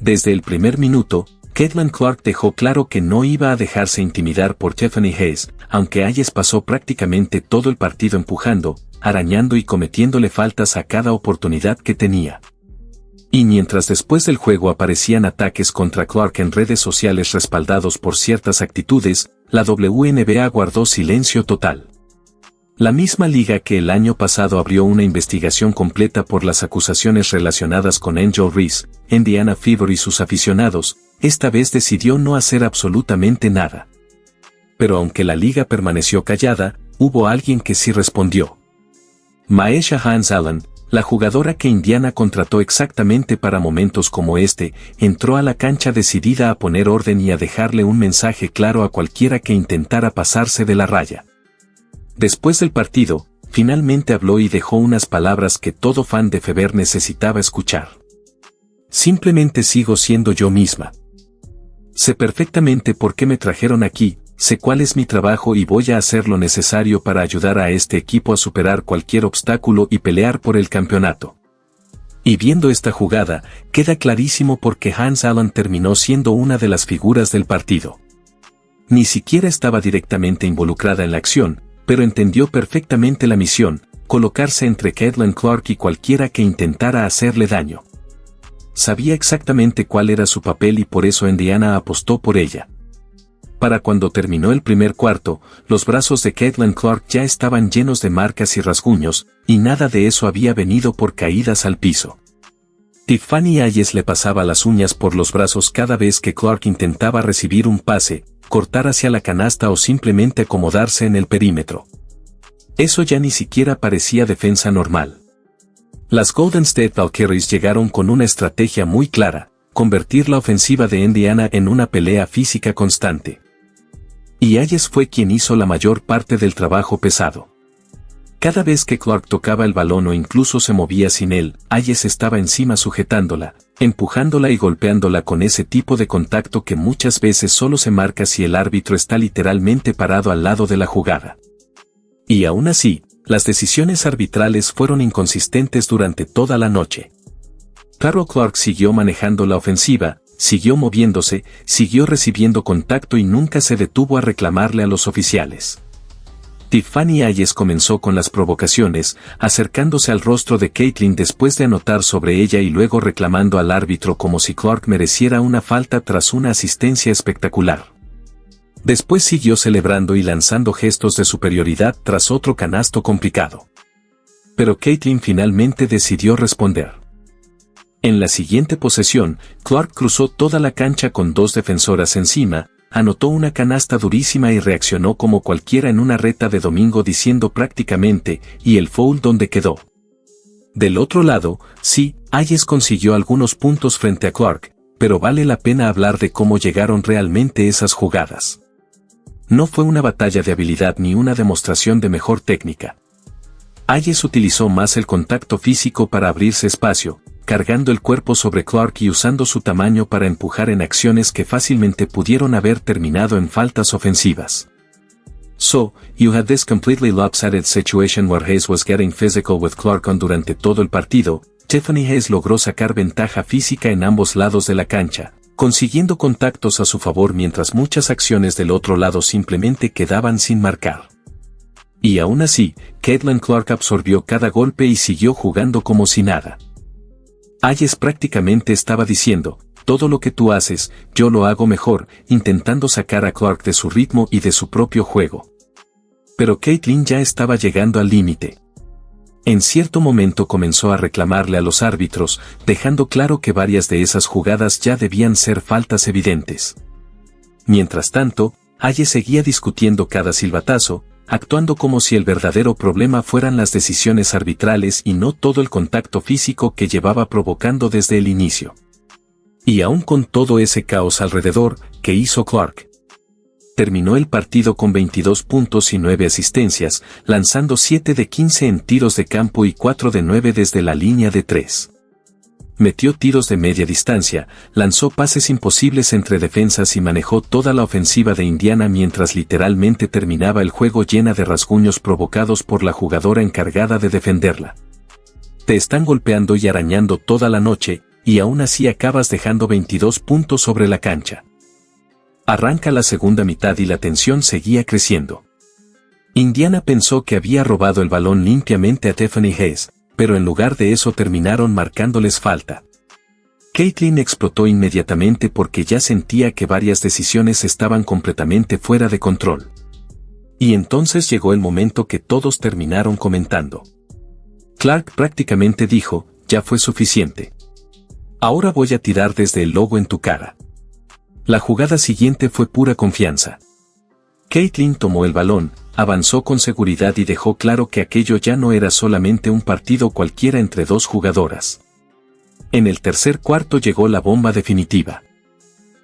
Desde el primer minuto, Caitlin Clark dejó claro que no iba a dejarse intimidar por Tiffany Hayes, aunque Hayes pasó prácticamente todo el partido empujando, arañando y cometiéndole faltas a cada oportunidad que tenía. Y mientras después del juego aparecían ataques contra Clark en redes sociales respaldados por ciertas actitudes, la WNBA guardó silencio total. La misma liga que el año pasado abrió una investigación completa por las acusaciones relacionadas con Angel Reese, Indiana Fever y sus aficionados, esta vez decidió no hacer absolutamente nada. Pero aunque la liga permaneció callada, hubo alguien que sí respondió. Maesha Hans-Allen, la jugadora que Indiana contrató exactamente para momentos como este, entró a la cancha decidida a poner orden y a dejarle un mensaje claro a cualquiera que intentara pasarse de la raya. Después del partido, finalmente habló y dejó unas palabras que todo fan de Fever necesitaba escuchar. Simplemente sigo siendo yo misma. Sé perfectamente por qué me trajeron aquí, sé cuál es mi trabajo y voy a hacer lo necesario para ayudar a este equipo a superar cualquier obstáculo y pelear por el campeonato. Y viendo esta jugada, queda clarísimo por qué Hans-Allen terminó siendo una de las figuras del partido. Ni siquiera estaba directamente involucrada en la acción, pero entendió perfectamente la misión, colocarse entre Caitlin Clark y cualquiera que intentara hacerle daño. Sabía exactamente cuál era su papel y por eso Indiana apostó por ella. Para cuando terminó el primer cuarto, los brazos de Caitlin Clark ya estaban llenos de marcas y rasguños, y nada de eso había venido por caídas al piso. Tiffany Hayes le pasaba las uñas por los brazos cada vez que Clark intentaba recibir un pase, cortar hacia la canasta o simplemente acomodarse en el perímetro. Eso ya ni siquiera parecía defensa normal. Las Golden State Valkyries llegaron con una estrategia muy clara, convertir la ofensiva de Indiana en una pelea física constante. Y Hayes fue quien hizo la mayor parte del trabajo pesado. Cada vez que Clark tocaba el balón o incluso se movía sin él, Hayes estaba encima sujetándola, empujándola y golpeándola con ese tipo de contacto que muchas veces solo se marca si el árbitro está literalmente parado al lado de la jugada. Y aún así, las decisiones arbitrales fueron inconsistentes durante toda la noche. Carol Clark siguió manejando la ofensiva, siguió moviéndose, siguió recibiendo contacto y nunca se detuvo a reclamarle a los oficiales. Tiffany Hayes comenzó con las provocaciones, acercándose al rostro de Caitlin después de anotar sobre ella y luego reclamando al árbitro como si Clark mereciera una falta tras una asistencia espectacular. Después siguió celebrando y lanzando gestos de superioridad tras otro canasto complicado. Pero Caitlin finalmente decidió responder. En la siguiente posesión, Clark cruzó toda la cancha con dos defensoras encima, anotó una canasta durísima y reaccionó como cualquiera en una reta de domingo diciendo prácticamente, ¿y el foul dónde quedó? Del otro lado, sí, Hayes consiguió algunos puntos frente a Clark, pero vale la pena hablar de cómo llegaron realmente esas jugadas. No fue una batalla de habilidad ni una demostración de mejor técnica. Hayes utilizó más el contacto físico para abrirse espacio, cargando el cuerpo sobre Clark y usando su tamaño para empujar en acciones que fácilmente pudieron haber terminado en faltas ofensivas. So, you had this completely lopsided situation where Hayes was getting physical with Clark durante todo el partido. Tiffany Hayes logró sacar ventaja física en ambos lados de la cancha, consiguiendo contactos a su favor mientras muchas acciones del otro lado simplemente quedaban sin marcar. Y aún así, Caitlin Clark absorbió cada golpe y siguió jugando como si nada. Hayes prácticamente estaba diciendo, todo lo que tú haces, yo lo hago mejor, intentando sacar a Clark de su ritmo y de su propio juego. Pero Caitlin ya estaba llegando al límite. En cierto momento comenzó a reclamarle a los árbitros, dejando claro que varias de esas jugadas ya debían ser faltas evidentes. Mientras tanto, Hayes seguía discutiendo cada silbatazo, actuando como si el verdadero problema fueran las decisiones arbitrales y no todo el contacto físico que llevaba provocando desde el inicio. Y aún con todo ese caos alrededor, ¿qué hizo Clark? Terminó el partido con 22 puntos y 9 asistencias, lanzando 7 de 15 en tiros de campo y 4 de 9 desde la línea de 3. Metió tiros de media distancia, lanzó pases imposibles entre defensas y manejó toda la ofensiva de Indiana mientras literalmente terminaba el juego llena de rasguños provocados por la jugadora encargada de defenderla. Te están golpeando y arañando toda la noche, y aún así acabas dejando 22 puntos sobre la cancha. Arranca la segunda mitad y la tensión seguía creciendo. Indiana pensó que había robado el balón limpiamente a Tiffany Hayes, pero en lugar de eso terminaron marcándoles falta. Caitlin explotó inmediatamente porque ya sentía que varias decisiones estaban completamente fuera de control. Y entonces llegó el momento que todos terminaron comentando. Clark prácticamente dijo, ya fue suficiente. Ahora voy a tirar desde el logo en tu cara. La jugada siguiente fue pura confianza. Caitlin tomó el balón, avanzó con seguridad y dejó claro que aquello ya no era solamente un partido cualquiera entre dos jugadoras. En el tercer cuarto llegó la bomba definitiva.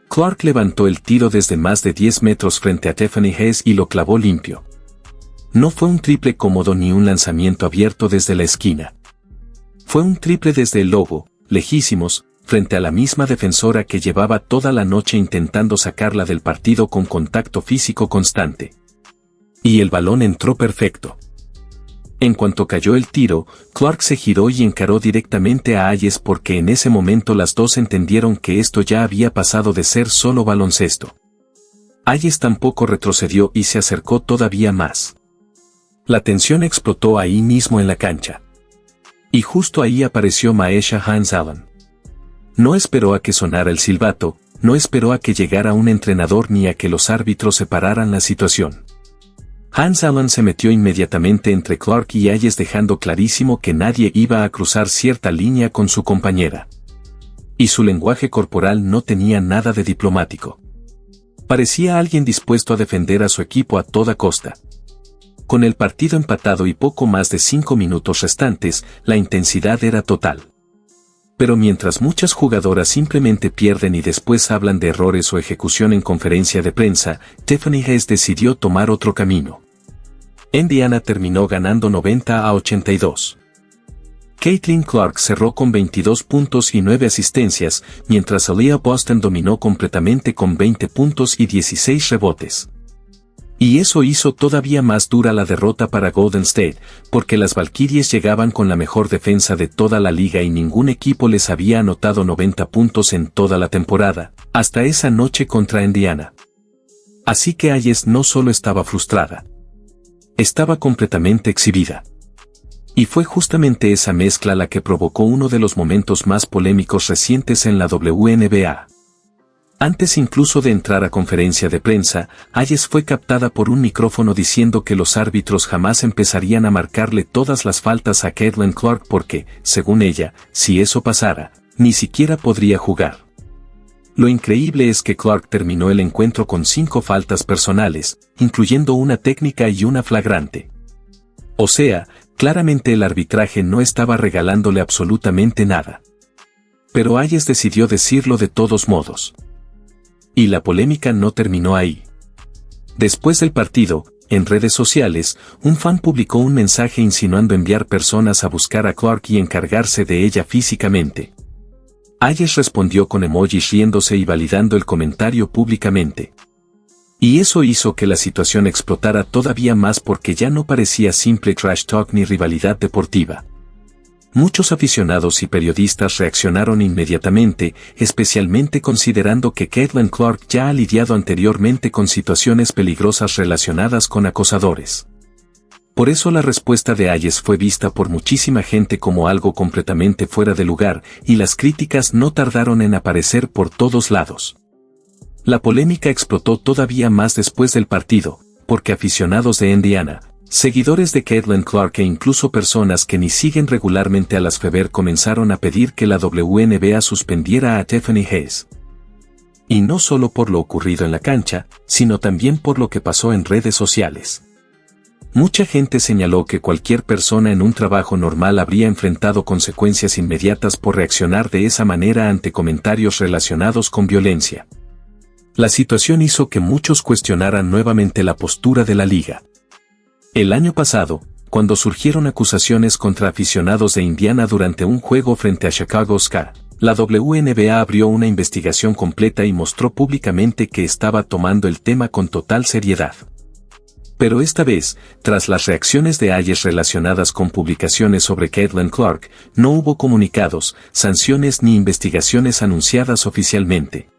Clark levantó el tiro desde más de 10 metros frente a Tiffany Hayes y lo clavó limpio. No fue un triple cómodo ni un lanzamiento abierto desde la esquina. Fue un triple desde el logo, lejísimos, frente a la misma defensora que llevaba toda la noche intentando sacarla del partido con contacto físico constante. Y el balón entró perfecto. En cuanto cayó el tiro, Clark se giró y encaró directamente a Hayes porque en ese momento las dos entendieron que esto ya había pasado de ser solo baloncesto. Hayes tampoco retrocedió y se acercó todavía más. La tensión explotó ahí mismo en la cancha. Y justo ahí apareció Maesha Hans-Allen. No esperó a que sonara el silbato, no esperó a que llegara un entrenador ni a que los árbitros separaran la situación. Hans-Allen se metió inmediatamente entre Clark y Hayes dejando clarísimo que nadie iba a cruzar cierta línea con su compañera. Y su lenguaje corporal no tenía nada de diplomático. Parecía alguien dispuesto a defender a su equipo a toda costa. Con el partido empatado y poco más de 5 minutos restantes, la intensidad era total. Pero mientras muchas jugadoras simplemente pierden y después hablan de errores o ejecución en conferencia de prensa, Tiffany Hayes decidió tomar otro camino. Indiana terminó ganando 90-82. Caitlin Clark cerró con 22 puntos y 9 asistencias, mientras Aaliyah Boston dominó completamente con 20 puntos y 16 rebotes. Y eso hizo todavía más dura la derrota para Golden State, porque las Valkyries llegaban con la mejor defensa de toda la liga y ningún equipo les había anotado 90 puntos en toda la temporada, hasta esa noche contra Indiana. Así que Hayes no solo estaba frustrada, estaba completamente exhibida. Y fue justamente esa mezcla la que provocó uno de los momentos más polémicos recientes en la WNBA. Antes incluso de entrar a conferencia de prensa, Hayes fue captada por un micrófono diciendo que los árbitros jamás empezarían a marcarle todas las faltas a Caitlin Clark porque, según ella, si eso pasara, ni siquiera podría jugar. Lo increíble es que Clark terminó el encuentro con 5 faltas personales, incluyendo una técnica y una flagrante. O sea, claramente el arbitraje no estaba regalándole absolutamente nada. Pero Hayes decidió decirlo de todos modos. Y la polémica no terminó ahí. Después del partido, en redes sociales, un fan publicó un mensaje insinuando enviar personas a buscar a Clark y encargarse de ella físicamente. Hayes respondió con emojis riéndose y validando el comentario públicamente. Y eso hizo que la situación explotara todavía más porque ya no parecía simple trash talk ni rivalidad deportiva. Muchos aficionados y periodistas reaccionaron inmediatamente, especialmente considerando que Caitlin Clark ya ha lidiado anteriormente con situaciones peligrosas relacionadas con acosadores. Por eso la respuesta de Hayes fue vista por muchísima gente como algo completamente fuera de lugar, y las críticas no tardaron en aparecer por todos lados. La polémica explotó todavía más después del partido, porque aficionados de Indiana, seguidores de Caitlin Clark e incluso personas que ni siguen regularmente a las Fever comenzaron a pedir que la WNBA suspendiera a Tiffany Hayes. Y no solo por lo ocurrido en la cancha, sino también por lo que pasó en redes sociales. Mucha gente señaló que cualquier persona en un trabajo normal habría enfrentado consecuencias inmediatas por reaccionar de esa manera ante comentarios relacionados con violencia. La situación hizo que muchos cuestionaran nuevamente la postura de la liga. El año pasado, cuando surgieron acusaciones contra aficionados de Indiana durante un juego frente a Chicago Sky, la WNBA abrió una investigación completa y mostró públicamente que estaba tomando el tema con total seriedad. Pero esta vez, tras las reacciones de Hayes relacionadas con publicaciones sobre Caitlin Clark, no hubo comunicados, sanciones ni investigaciones anunciadas oficialmente.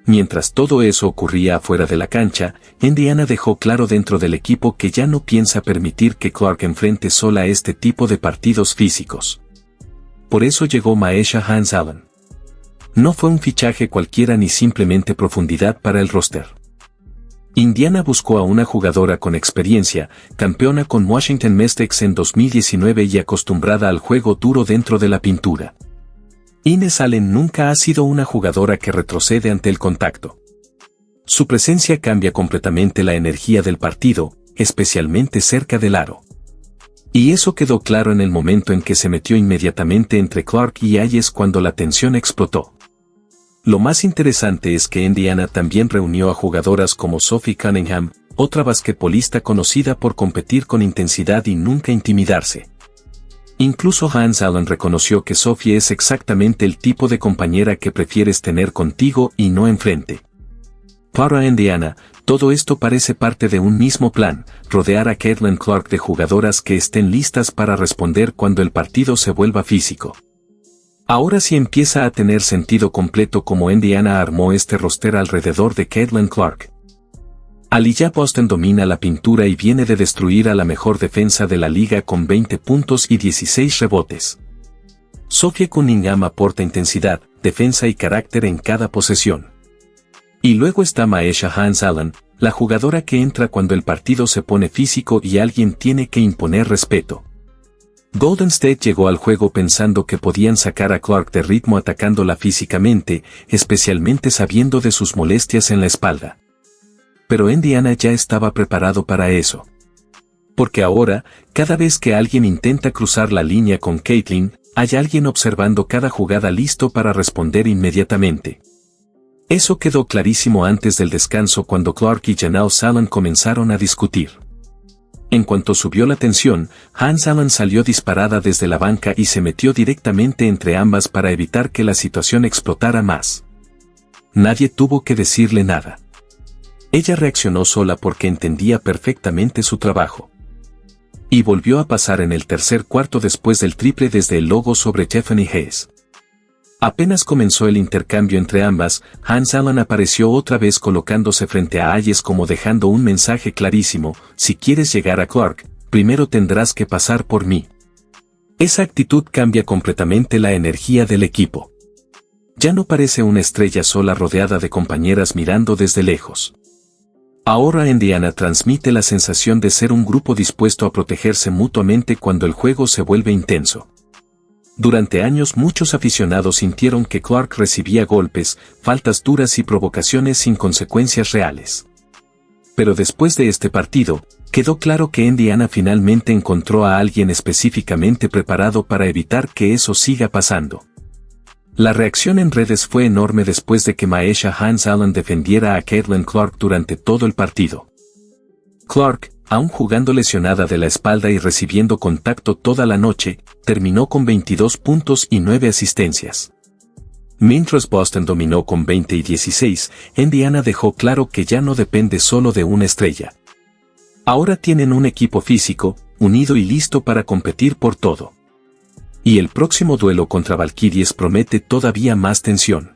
Mientras todo eso ocurría afuera de la cancha, Indiana dejó claro dentro del equipo que ya no piensa permitir que Clark enfrente sola este tipo de partidos físicos. Por eso llegó Myesha Hans-Allen. No fue un fichaje cualquiera ni simplemente profundidad para el roster. Indiana buscó a una jugadora con experiencia, campeona con Washington Mystics en 2019 y acostumbrada al juego duro dentro de la pintura. Ines Allen nunca ha sido una jugadora que retrocede ante el contacto. Su presencia cambia completamente la energía del partido, especialmente cerca del aro. Y eso quedó claro en el momento en que se metió inmediatamente entre Clark y Hayes cuando la tensión explotó. Lo más interesante es que Indiana también reunió a jugadoras como Sophie Cunningham, otra basquetbolista conocida por competir con intensidad y nunca intimidarse. Incluso Hans-Allen reconoció que Sophie es exactamente el tipo de compañera que prefieres tener contigo y no enfrente. Para Indiana, todo esto parece parte de un mismo plan, rodear a Caitlin Clark de jugadoras que estén listas para responder cuando el partido se vuelva físico. Ahora sí empieza a tener sentido completo cómo Indiana armó este roster alrededor de Caitlin Clark. Aliyah Boston domina la pintura y viene de destruir a la mejor defensa de la liga con 20 puntos y 16 rebotes. Sophie Cunningham aporta intensidad, defensa y carácter en cada posesión. Y luego está Myesha Hans-Allen, la jugadora que entra cuando el partido se pone físico y alguien tiene que imponer respeto. Golden State llegó al juego pensando que podían sacar a Clark de ritmo atacándola físicamente, especialmente sabiendo de sus molestias en la espalda. Pero Indiana ya estaba preparado para eso. Porque ahora, cada vez que alguien intenta cruzar la línea con Caitlin, hay alguien observando cada jugada listo para responder inmediatamente. Eso quedó clarísimo antes del descanso cuando Clark y Janelle Allen comenzaron a discutir. En cuanto subió la tensión, Hans-Allen salió disparada desde la banca y se metió directamente entre ambas para evitar que la situación explotara más. Nadie tuvo que decirle nada. Ella reaccionó sola porque entendía perfectamente su trabajo. Y volvió a pasar en el tercer cuarto después del triple desde el logo sobre Tiffany Hayes. Apenas comenzó el intercambio entre ambas, Hans-Allen apareció otra vez colocándose frente a Hayes como dejando un mensaje clarísimo: si quieres llegar a Clark, primero tendrás que pasar por mí. Esa actitud cambia completamente la energía del equipo. Ya no parece una estrella sola rodeada de compañeras mirando desde lejos. Ahora Indiana transmite la sensación de ser un grupo dispuesto a protegerse mutuamente cuando el juego se vuelve intenso. Durante años muchos aficionados sintieron que Clark recibía golpes, faltas duras y provocaciones sin consecuencias reales. Pero después de este partido, quedó claro que Indiana finalmente encontró a alguien específicamente preparado para evitar que eso siga pasando. La reacción en redes fue enorme después de que Myesha Hans-Allen defendiera a Caitlin Clark durante todo el partido. Clark, aún jugando lesionada de la espalda y recibiendo contacto toda la noche, terminó con 22 puntos y 9 asistencias. Mientras Boston dominó con 20 y 16, Indiana dejó claro que ya no depende solo de una estrella. Ahora tienen un equipo físico, unido y listo para competir por todo. Y el próximo duelo contra Valkyries promete todavía más tensión.